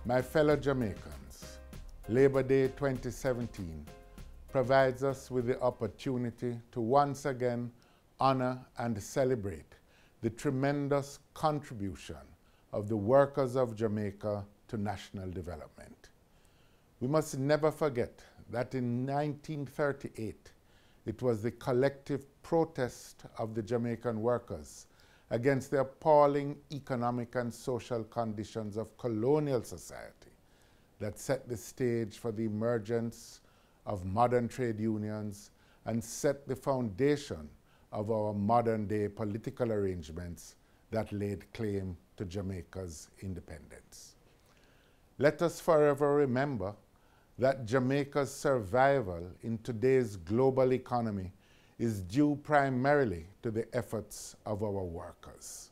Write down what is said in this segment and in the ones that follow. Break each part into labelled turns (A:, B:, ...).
A: My fellow Jamaicans, Labor Day 2017 provides us with the opportunity to once again honor and celebrate the tremendous contribution of the workers of Jamaica to national development. We must never forget that in 1938, it was the collective protest of the Jamaican workers against the appalling economic and social conditions of colonial society that set the stage for the emergence of modern trade unions and set the foundation of our modern-day political arrangements that laid claim to Jamaica's independence. Let us forever remember that Jamaica's survival in today's global economy is due primarily to the efforts of our workers.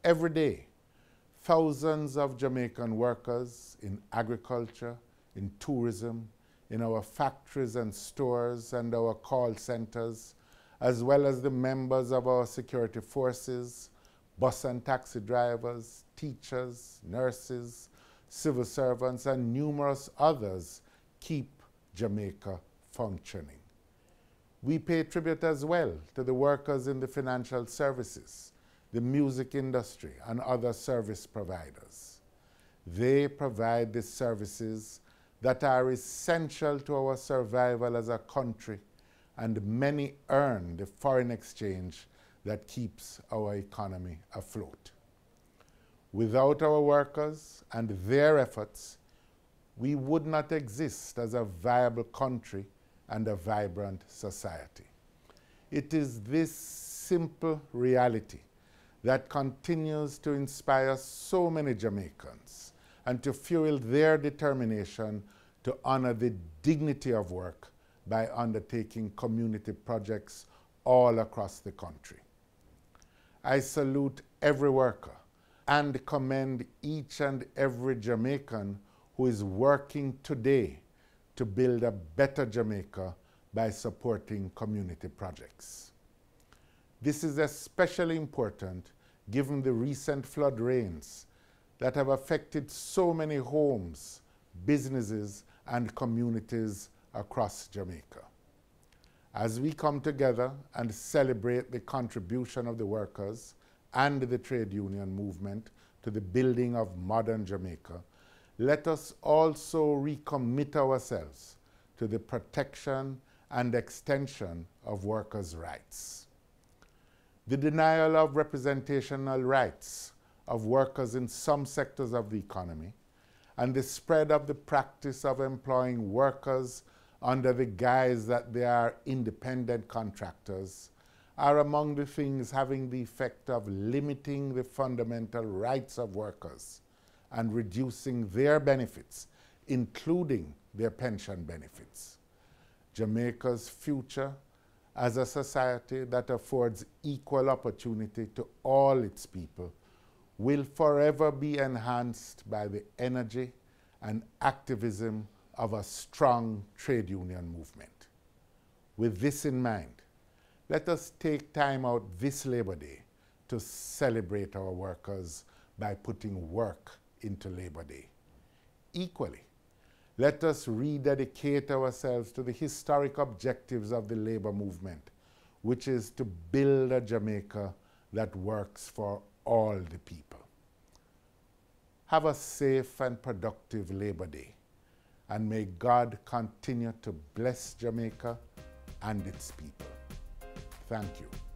A: Every day, thousands of Jamaican workers in agriculture, in tourism, in our factories and stores and our call centers, as well as the members of our security forces, bus and taxi drivers, teachers, nurses, civil servants, and numerous others keep Jamaica functioning. We pay tribute as well to the workers in the financial services, the music industry, and other service providers. They provide the services that are essential to our survival as a country, and many earn the foreign exchange that keeps our economy afloat. Without our workers and their efforts, we would not exist as a viable country and a vibrant society. It is this simple reality that continues to inspire so many Jamaicans and to fuel their determination to honor the dignity of work by undertaking community projects all across the country. I salute every worker and commend each and every Jamaican who is working today to build a better Jamaica by supporting community projects. This is especially important given the recent flood rains that have affected so many homes, businesses, and communities across Jamaica. As we come together and celebrate the contribution of the workers and the trade union movement to the building of modern Jamaica, let us also recommit ourselves to the protection and extension of workers' rights. The denial of representational rights of workers in some sectors of the economy and the spread of the practice of employing workers under the guise that they are independent contractors are among the things having the effect of limiting the fundamental rights of workers and reducing their benefits, including their pension benefits. Jamaica's future as a society that affords equal opportunity to all its people will forever be enhanced by the energy and activism of a strong trade union movement. With this in mind, let us take time out this Labor Day to celebrate our workers by putting work into Labor Day. Equally, let us rededicate ourselves to the historic objectives of the labor movement, which is to build a Jamaica that works for all the people. Have a safe and productive Labor Day, and may God continue to bless Jamaica and its people. Thank you.